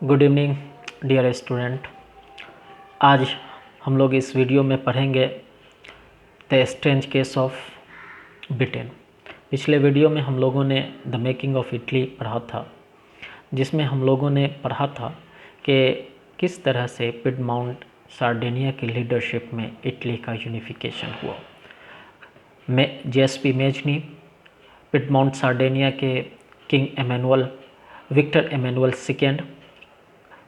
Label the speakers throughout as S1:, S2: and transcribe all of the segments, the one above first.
S1: Good evening dear student. आज हम लोग इस वीडियो में पढ़ेंगे the strange case of Britain. पिछले वीडियो में हम लोगों ने द मेकिंग ऑफ इटली पढ़ा था, जिसमें हम लोगों ने पढ़ा था कि किस तरह से पिडमाउंट सार्डिनिया की लीडरशिप में इटली का यूनिफिकेशन हुआ। जेएसपी मेजनी, पिडमाउंट सार्डिनिया के king Emmanuel, Victor Emmanuel second,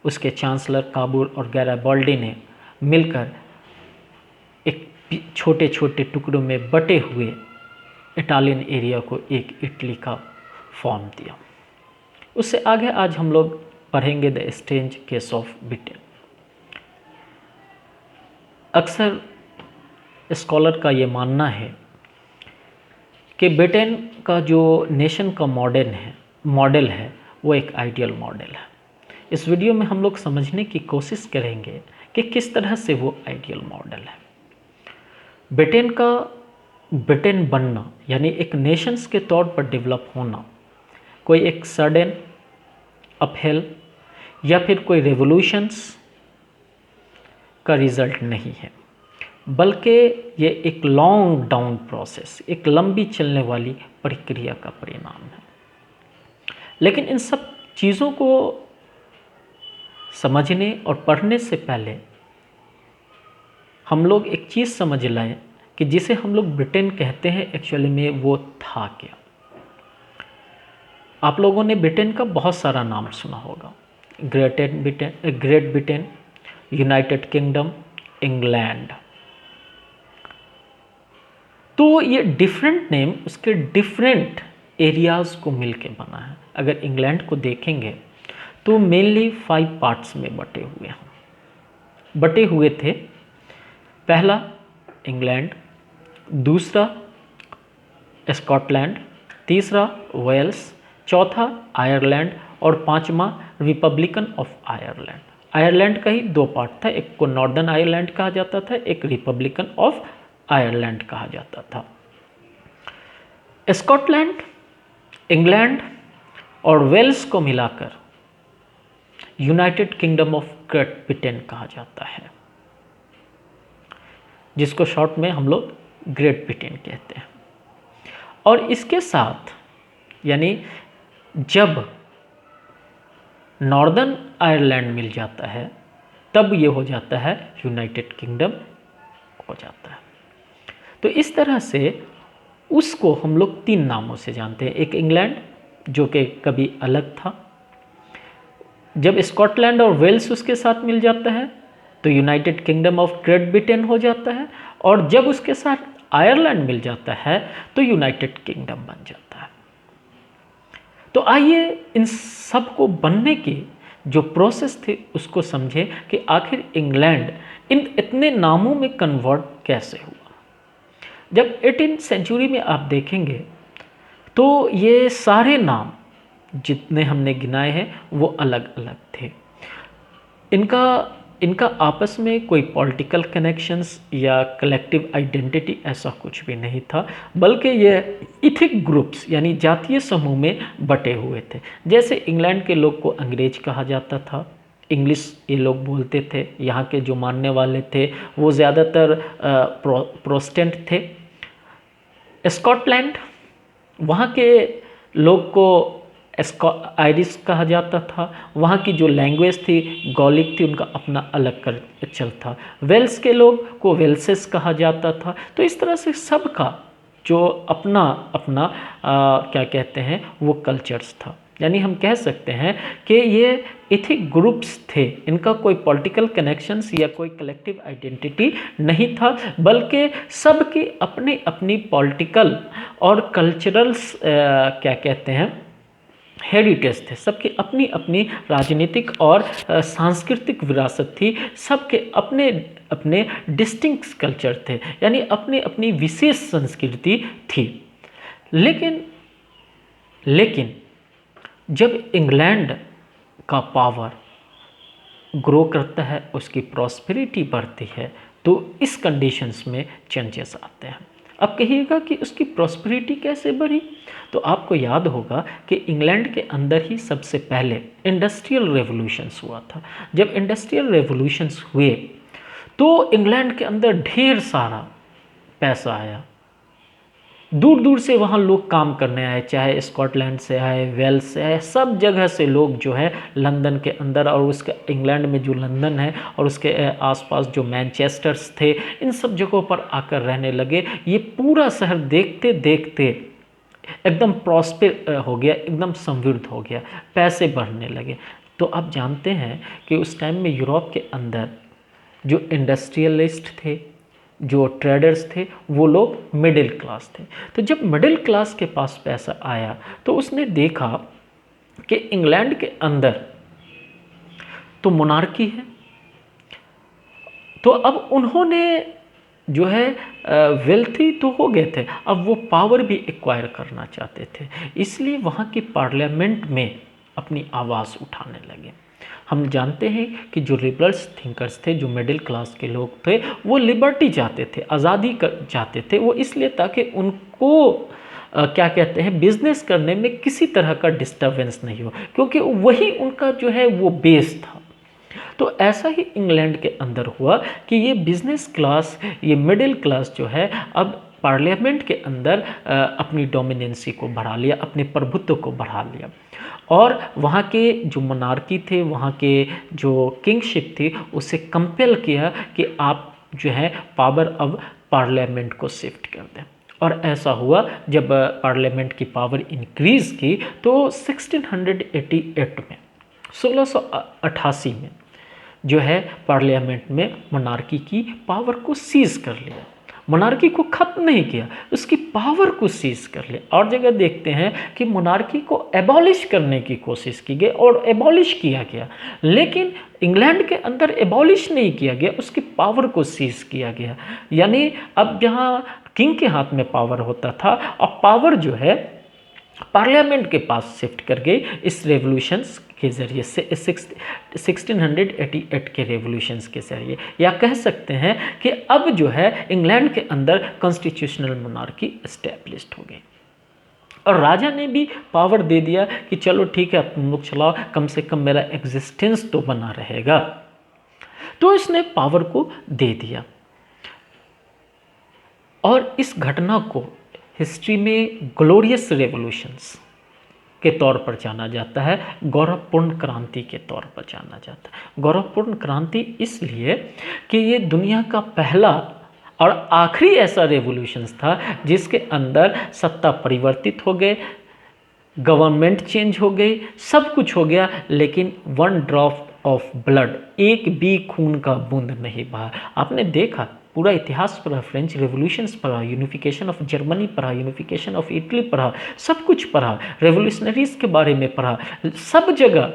S1: उसके चांसलर काबूल और गैराबॉल्डी ने मिलकर एक छोटे छोटे टुकड़ों में बटे हुए इटालियन एरिया को एक इटली का फॉर्म दिया। उससे आगे आज हम लोग पढ़ेंगे the strange case of Britain. अक्सर स्कॉलर का ये मानना है कि ब्रिटेन का जो नेशन का मॉडल है वो एक आइडियल मॉडल है। इस वीडियो में हम लोग समझने की कोशिश करेंगे कि किस तरह से वो आइडियल मॉडल है। ब्रिटेन बनना यानी एक नेशंस के तौर पर डेवलप होना कोई एक सडन अपहेल या फिर कोई रेवोल्यूशंस का रिजल्ट नहीं है, बल्कि ये एक लॉन्ग डाउन प्रोसेस, एक लंबी चलने वाली प्रक्रिया का परिणाम है। लेकिन इन सब चीज़ों को समझने और पढ़ने से पहले हम लोग एक चीज़ समझ लाएं कि जिसे हम लोग ब्रिटेन कहते हैं एक्चुअली में वो था क्या। आप लोगों ने ब्रिटेन का बहुत सारा नाम सुना होगा, great Britain, United kingdom, England. तो ये डिफरेंट नेम उसके डिफरेंट एरियाज़ को मिलके बना है। अगर इंग्लैंड को देखेंगे तो मेनली 5 पार्ट्स में बटे हुए थे। पहला इंग्लैंड, दूसरा स्कॉटलैंड, तीसरा वेल्स, चौथा आयरलैंड और पांचवा रिपब्लिकन ऑफ आयरलैंड। आयरलैंड का ही 2 पार्ट था, एक को नॉर्दर्न आयरलैंड कहा जाता था, एक रिपब्लिकन ऑफ आयरलैंड कहा जाता था। स्कॉटलैंड, इंग्लैंड और वेल्स को मिलाकर United kingdom of great Britain कहा जाता है, जिसको शॉर्ट में हम लोग ग्रेट ब्रिटेन कहते हैं। और इसके साथ यानी जब नॉर्दर्न आयरलैंड मिल जाता है तब ये हो जाता है यूनाइटेड किंगडम हो जाता है। तो इस तरह से उसको हम लोग 3 नामों से जानते हैं। एक इंग्लैंड जो कि कभी अलग था, जब स्कॉटलैंड और वेल्स उसके साथ मिल जाता है तो United kingdom of great Britain हो जाता है, और जब उसके साथ आयरलैंड मिल जाता है तो यूनाइटेड किंगडम बन जाता है। तो आइए इन सब को बनने की जो प्रोसेस थे उसको समझें कि आखिर इंग्लैंड इन इतने नामों में कन्वर्ट कैसे हुआ। जब 18th सेंचुरी में आप देखेंगे तो ये सारे नाम जितने हमने गिनाए हैं वो अलग अलग थे। इनका आपस में कोई पॉलिटिकल कनेक्शंस या कलेक्टिव आइडेंटिटी ऐसा कुछ भी नहीं था, बल्कि ये इथिक ग्रुप्स यानी जातीय समूह में बटे हुए थे। जैसे इंग्लैंड के लोग को अंग्रेज कहा जाता था, इंग्लिश ये लोग बोलते थे, यहाँ के जो मानने वाले थे वो ज़्यादातर प्रोटेस्टेंट थे। स्कॉटलैंड, वहाँ के लोग को आयरिश कहा जाता था, वहाँ की जो लैंग्वेज थी गॉलिक थी, उनका अपना अलग कल्चर था। वेल्स के लोग को वेल्सेस कहा जाता था। तो इस तरह से सबका जो अपना अपना क्या कहते हैं वो कल्चर्स था। यानी हम कह सकते हैं कि ये इथिक ग्रुप्स थे, इनका कोई पॉलिटिकल कनेक्शंस या कोई कलेक्टिव आइडेंटिटी नहीं था, बल्कि सबकी अपनी अपनी पॉलिटिकल और कल्चरल्स क्या कहते हैं हेरिटेज थे। सबकी अपनी अपनी राजनीतिक और सांस्कृतिक विरासत थी, सबके अपने अपने डिस्टिंक्ट कल्चर थे, यानी अपनी अपनी विशेष संस्कृति थी। लेकिन जब इंग्लैंड का पावर ग्रो करता है, उसकी प्रॉस्पेरिटी बढ़ती है, तो इस कंडीशंस में चेंजेस आते हैं। अब कहिएगा कि उसकी प्रॉस्पेरिटी कैसे बढ़ी, तो आपको याद होगा कि इंग्लैंड के अंदर ही सबसे पहले इंडस्ट्रियल रेवोल्यूशंस हुआ था। जब इंडस्ट्रियल रेवोल्यूशंस हुए तो इंग्लैंड के अंदर ढेर सारा पैसा आया, दूर दूर से वहाँ लोग काम करने आए, चाहे स्कॉटलैंड से आए, वेल्स से आए, सब जगह से लोग जो है लंदन के अंदर और उसके इंग्लैंड में जो लंदन है और उसके आसपास जो मैनचेस्टर्स थे, इन सब जगहों पर आकर रहने लगे। ये पूरा शहर देखते देखते एकदम प्रॉस्पर हो गया, एकदम समृद्ध हो गया, पैसे बढ़ने लगे। तो आप जानते हैं कि उस टाइम में यूरोप के अंदर जो इंडस्ट्रियलिस्ट थे, जो ट्रेडर्स थे, वो लोग मिडिल क्लास थे। तो जब मिडिल क्लास के पास पैसा आया तो उसने देखा कि इंग्लैंड के अंदर तो मोनार्की है, तो अब उन्होंने जो है वेल्थी तो हो गए थे, अब वो पावर भी एक्वायर करना चाहते थे, इसलिए वहाँ की पार्लियामेंट में अपनी आवाज़ उठाने लगे। हम जानते हैं कि जो लिबरल्स थिंकर्स थे, जो मिडिल क्लास के लोग थे, वो लिबर्टी चाहते थे, आज़ादी चाहते थे। वो इसलिए ताकि उनको क्या कहते हैं, बिजनेस करने में किसी तरह का डिस्टर्बेंस नहीं हो, क्योंकि वही उनका जो है वो बेस था। तो ऐसा ही इंग्लैंड के अंदर हुआ कि ये बिजनेस क्लास, ये मिडिल क्लास जो है, अब पार्लियामेंट के अंदर अपनी डोमिनेंसी को बढ़ा लिया, अपने प्रभुत्व को बढ़ा लिया। और वहाँ के जो मोनार्की थे, वहाँ के जो किंगशिप थी, उसे कंपेल किया कि आप जो है पावर अब पार्लियामेंट को शिफ्ट कर दें। और ऐसा हुआ, जब पार्लियामेंट की पावर इंक्रीज़ की तो 1688 में, 1688 में जो है पार्लियामेंट में मोनार्की की पावर को सीज कर लिया। मोनार्की को ख़त्म नहीं किया, उसकी पावर को सीज कर लिया। और जगह देखते हैं कि मोनार्की को एबॉलिश करने की कोशिश की गई और एबॉलिश किया गया, लेकिन इंग्लैंड के अंदर एबॉलिश नहीं किया गया, उसकी पावर को सीज किया गया। यानी अब जहाँ किंग के हाथ में पावर होता था, अब पावर जो है पार्लियामेंट के पास शिफ्ट कर गई इस रेवोल्यूशंस के ज़रिए से, 1688 के रेवोल्यूशंस के ज़रिए। या कह सकते हैं कि अब जो है इंग्लैंड के अंदर कॉन्स्टिट्यूशनल मोनार्की इस्टेब्लिश्ड हो गई और राजा ने भी पावर दे दिया कि चलो ठीक है, अब तुम लोग चलाओ, कम से कम मेरा एग्जिस्टेंस तो बना रहेगा। तो इसने पावर को दे दिया और इस घटना को हिस्ट्री में ग्लोरियस रेवोल्यूशंस के तौर पर जाना जाता है, गौरवपूर्ण क्रांति के तौर पर जाना जाता है। गौरवपूर्ण क्रांति इसलिए कि ये दुनिया का पहला और आखिरी ऐसा रेवोल्यूशंस था जिसके अंदर सत्ता परिवर्तित हो गए, गवर्नमेंट चेंज हो गई, सब कुछ हो गया, लेकिन वन ड्रॉप ऑफ ब्लड, एक भी खून का बूंद नहीं बहा। आपने देखा, पूरा इतिहास पढ़ा, फ्रेंच रेवोल्यूशंस पढ़ा, यूनिफिकेशन ऑफ जर्मनी पढ़ा, यूनिफिकेशन ऑफ इटली पढ़ा, सब कुछ पढ़ा, रेवोल्यूशनरीज के बारे में पढ़ा, सब जगह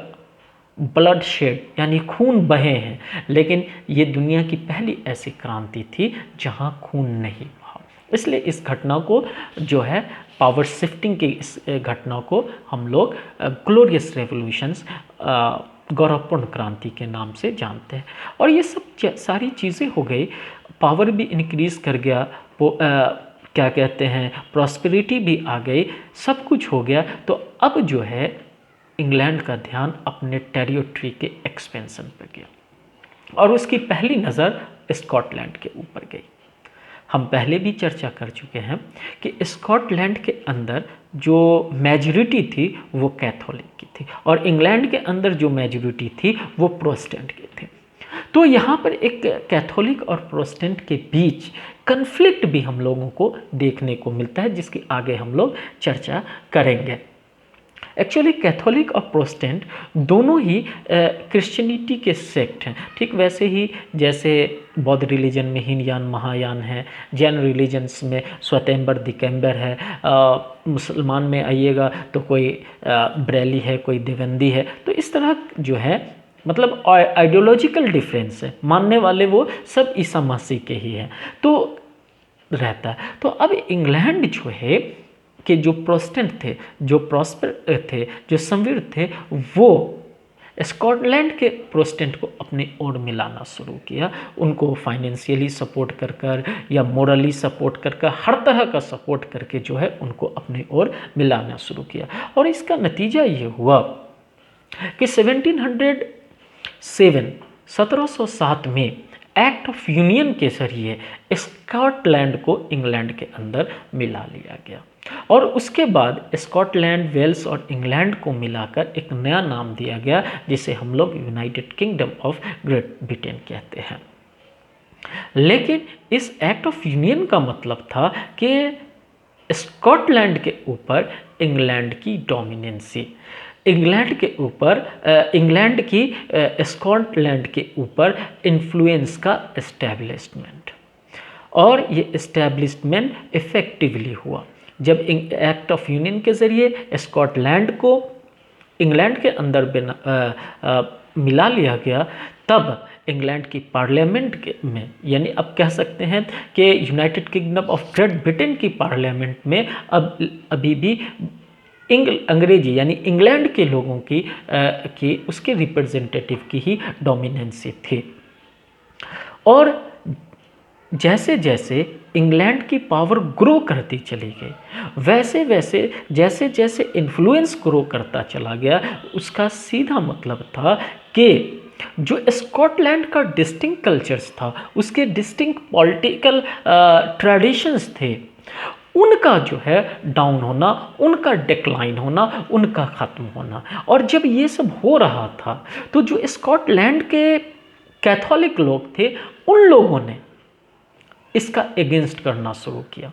S1: ब्लड शेड यानी खून बहे हैं, लेकिन ये दुनिया की पहली ऐसी क्रांति थी जहां खून नहीं बहा। इसलिए इस घटना को जो है पावर शिफ्टिंग की इस घटना को हम लोग ग्लोरियस रेवोल्यूशंस, गौरवपूर्ण क्रांति के नाम से जानते हैं। और ये सब सारी चीज़ें हो गई, पावर भी इंक्रीज़ कर गया, क्या कहते हैं, प्रॉस्पेरिटी भी आ गई, सब कुछ हो गया। तो अब जो है इंग्लैंड का ध्यान अपने टेरिटरी के एक्सपेंशन पर गया और उसकी पहली नज़र स्कॉटलैंड के ऊपर गई। हम पहले भी चर्चा कर चुके हैं कि स्कॉटलैंड के अंदर जो मेजॉरिटी थी वो कैथोलिक की थी और इंग्लैंड के अंदर जो मेजॉरिटी थी वो प्रोटेस्टेंट की थी। तो यहाँ पर एक कैथोलिक और प्रोटेस्टेंट के बीच कन्फ्लिक्ट भी हम लोगों को देखने को मिलता है, जिसकी आगे हम लोग चर्चा करेंगे। एक्चुअली कैथोलिक और प्रोटेस्टेंट दोनों ही क्रिश्चियनिटी के सेक्ट हैं, ठीक वैसे ही जैसे बौद्ध रिलीजन में हीनयान महायान है, जैन रिलीजन्स में स्वयंवर दिगंबर है, मुसलमान में आइएगा तो कोई ब्रेली है, कोई देवंदी है। तो इस तरह जो है मतलब आइडियोलॉजिकल डिफरेंस है, मानने वाले वो सब ईसा मसीह के ही हैं तो रहता है। तो अब इंग्लैंड जो है कि जो प्रोटेस्टेंट थे, जो प्रॉस्पर थे, जो समृद्ध थे, वो स्कॉटलैंड के प्रोटेस्टेंट को अपनी ओर मिलाना शुरू किया, उनको फाइनेंशियली सपोर्ट कर कर या मोरली सपोर्ट कर कर, हर तरह का सपोर्ट करके जो है उनको अपनी ओर मिलाना शुरू किया। और इसका नतीजा ये हुआ कि 1707 में एक्ट ऑफ यूनियन के जरिए स्कॉटलैंड को इंग्लैंड के अंदर मिला लिया गया और उसके बाद स्कॉटलैंड, वेल्स और इंग्लैंड को मिलाकर एक नया नाम दिया गया जिसे हम लोग United kingdom of great Britain कहते हैं। लेकिन इस एक्ट ऑफ यूनियन का मतलब था कि स्कॉटलैंड के ऊपर इंग्लैंड की डोमिनेंसी, इंग्लैंड के ऊपर इंग्लैंड की स्कॉटलैंड के ऊपर इन्फ्लुएंस का एस्टैब्लिशमेंट, और ये एस्टैब्लिशमेंट इफ़ेक्टिवली हुआ जब एक्ट ऑफ यूनियन के ज़रिए स्कॉटलैंड को इंग्लैंड के अंदर मिला लिया गया। तब इंग्लैंड की पार्लियामेंट में, यानी अब कह सकते हैं कि United kingdom of great Britain की पार्लियामेंट में अभी भी अंग्रेजी यानी इंग्लैंड के लोगों की उसके रिप्रेजेंटेटिव की ही डोमिनेंसी थी। और जैसे जैसे इंग्लैंड की पावर ग्रो करती चली गई, वैसे वैसे जैसे जैसे इन्फ्लुएंस ग्रो करता चला गया, उसका सीधा मतलब था कि जो स्कॉटलैंड का डिस्टिंक्ट कल्चर्स था, उसके डिस्टिंक्ट पॉलिटिकल ट्रेडिशंस थे, उनका जो है डाउन होना, उनका डिक्लाइन होना, उनका ख़त्म होना। और जब ये सब हो रहा था तो जो स्कॉटलैंड के कैथोलिक लोग थे, उन लोगों ने इसका एगेंस्ट करना शुरू किया।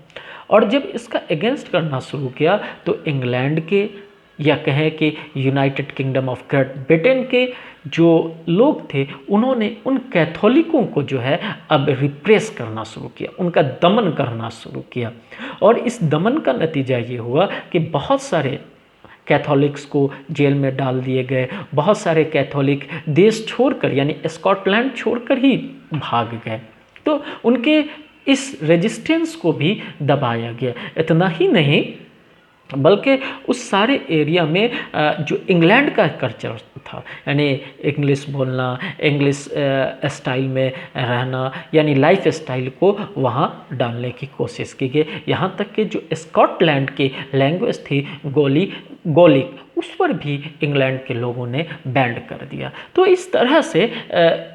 S1: और जब इसका एगेंस्ट करना शुरू किया तो इंग्लैंड के, या कहें कि United kingdom of great Britain के जो लोग थे, उन्होंने उन कैथोलिकों को जो है अब रिप्रेस करना शुरू किया, उनका दमन करना शुरू किया। और इस दमन का नतीजा ये हुआ कि बहुत सारे कैथोलिक्स को जेल में डाल दिए गए, बहुत सारे कैथोलिक देश छोड़कर यानी स्कॉटलैंड छोड़कर ही भाग गए। तो उनके इस रेजिस्टेंस को भी दबाया गया। इतना ही नहीं बल्कि उस सारे एरिया में जो इंग्लैंड का कल्चर था, यानी इंग्लिश बोलना, इंग्लिश स्टाइल में रहना, यानी लाइफ स्टाइल को वहाँ डालने की कोशिश की गई। यहाँ तक कि जो स्कॉटलैंड की लैंग्वेज थी गोलिक, उस पर भी इंग्लैंड के लोगों ने बैंड कर दिया। तो इस तरह से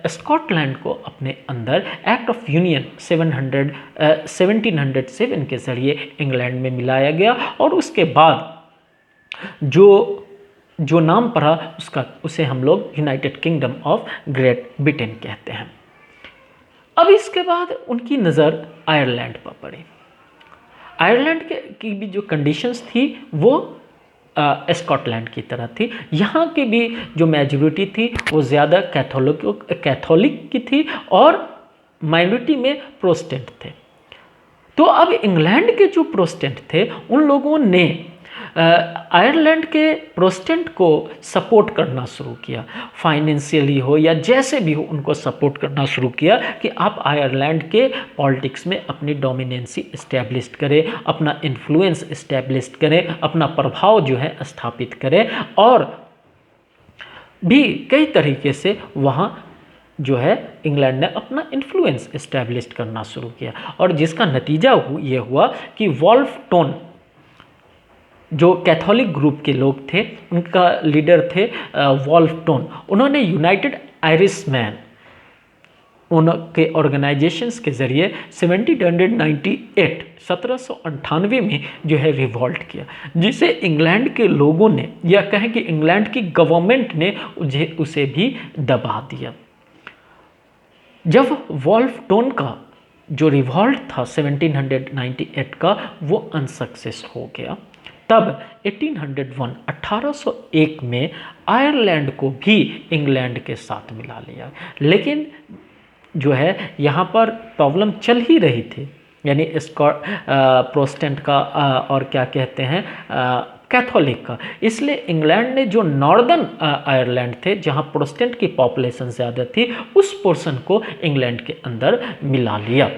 S1: स्कॉटलैंड को अपने अंदर एक्ट ऑफ यूनियन 1707 के ज़रिए इंग्लैंड में मिलाया गया। और उसके बाद जो नाम पड़ा उसे हम लोग United kingdom of great Britain कहते हैं। अब इसके बाद उनकी नज़र आयरलैंड पर पड़ी। आयरलैंड की भी जो कंडीशंस थी वो स्कॉटलैंड की तरह थी। यहाँ की भी जो मेजॉरिटी थी वो ज़्यादा कैथोलिक की थी और माइनॉरिटी में प्रोटेस्टेंट थे। तो अब इंग्लैंड के जो प्रोटेस्टेंट थे, उन लोगों ने आयरलैंड के प्रोटेस्टेंट को सपोर्ट करना शुरू किया, फाइनेंशियली हो या जैसे भी हो, उनको सपोर्ट करना शुरू किया कि आप आयरलैंड के पॉलिटिक्स में अपनी डोमिनेंसी इस्टेब्लिश करें, अपना इन्फ्लुएंस इस्टेब्लिश करें, अपना प्रभाव जो है स्थापित करें। और भी कई तरीके से वहाँ जो है इंग्लैंड ने अपना इन्फ्लुएंस इस्टेब्लिश करना शुरू किया। और जिसका नतीजा ये हुआ कि वॉल्फ टोन जो कैथोलिक ग्रुप के लोग थे, उनका लीडर थे वॉल्फ टोन, उन्होंने यूनाइटेड आयरिशमैन उनके ऑर्गेनाइजेशंस के ज़रिए 1798 में जो है रिवॉल्ट किया, जिसे इंग्लैंड के लोगों ने, या कहें कि इंग्लैंड की गवर्नमेंट ने उसे भी दबा दिया। जब वॉल्फ टोन का जो रिवॉल्ट था 1798 का, वो अनसक्सेस हो गया। तब 1801 में आयरलैंड को भी इंग्लैंड के साथ मिला लिया। लेकिन जो है यहाँ पर प्रॉब्लम चल ही रही थी, यानी प्रोटेस्टेंट का और क्या कहते हैं कैथोलिक का। इसलिए इंग्लैंड ने जो नॉर्दर्न आयरलैंड थे, जहाँ प्रोटेस्टेंट की पॉपुलेशन ज़्यादा थी, उस पोर्शन को इंग्लैंड के अंदर मिला लिया।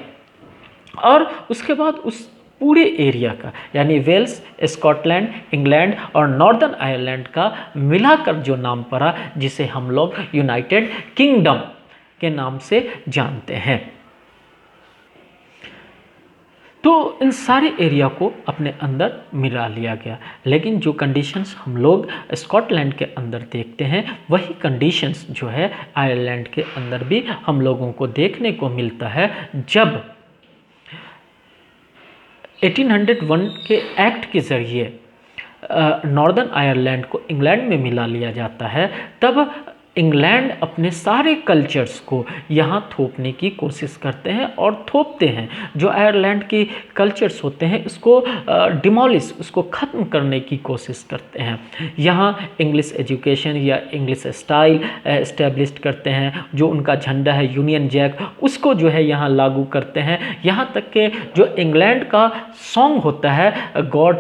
S1: और उसके बाद उस पूरे एरिया का, यानी वेल्स, स्कॉटलैंड, इंग्लैंड और नॉर्दर्न आयरलैंड का मिलाकर जो नाम पड़ा, जिसे हम लोग यूनाइटेड किंगडम के नाम से जानते हैं। तो इन सारे एरिया को अपने अंदर मिला लिया गया, लेकिन जो कंडीशंस हम लोग स्कॉटलैंड के अंदर देखते हैं वही कंडीशंस जो है आयरलैंड के अंदर भी हम लोगों को देखने को मिलता है। जब 1801 के एक्ट के ज़रिए नॉर्दर्न आयरलैंड को इंग्लैंड में मिला लिया जाता है, तब इंग्लैंड अपने सारे कल्चर्स को यहाँ थोपने की कोशिश करते हैं और थोपते हैं। जो आयरलैंड के कल्चर्स होते हैं उसको डिमोलिश, उसको ख़त्म करने की कोशिश करते हैं। यहाँ इंग्लिश एजुकेशन या इंग्लिश स्टाइल इस्टेब्लिश करते हैं। जो उनका झंडा है यूनियन जैक, उसको जो है यहाँ लागू करते हैं। यहाँ तक कि जो इंग्लैंड का सॉन्ग होता है God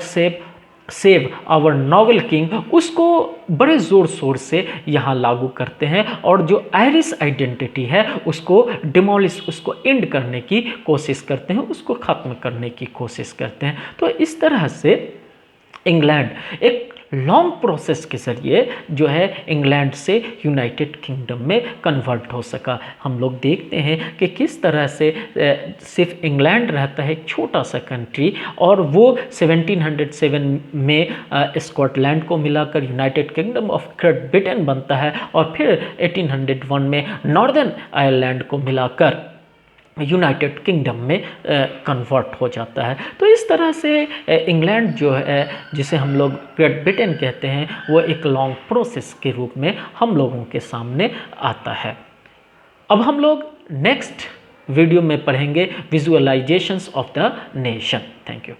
S1: save our noble king, उसको बड़े ज़ोर शोर से यहाँ लागू करते हैं और जो आयरिश आइडेंटिटी है उसको डिमोलिश, उसको एंड करने की कोशिश करते हैं, उसको ख़त्म करने की कोशिश करते हैं। तो इस तरह से इंग्लैंड एक लॉन्ग प्रोसेस के ज़रिए जो है इंग्लैंड से यूनाइटेड किंगडम में कन्वर्ट हो सका। हम लोग देखते हैं कि किस तरह से सिर्फ इंग्लैंड रहता है, एक छोटा सा कंट्री, और वो 1707 में स्कॉटलैंड को मिलाकर United kingdom of great Britain बनता है, और फिर 1801 में नॉर्दर्न आयरलैंड को मिलाकर यूनाइटेड किंगडम में कन्वर्ट हो जाता है। तो इस तरह से इंग्लैंड जो है, जिसे हम लोग ग्रेट ब्रिटेन कहते हैं, वो एक लॉन्ग प्रोसेस के रूप में हम लोगों के सामने आता है। अब हम लोग नेक्स्ट वीडियो में पढ़ेंगे visualisations of the nation. Thank you.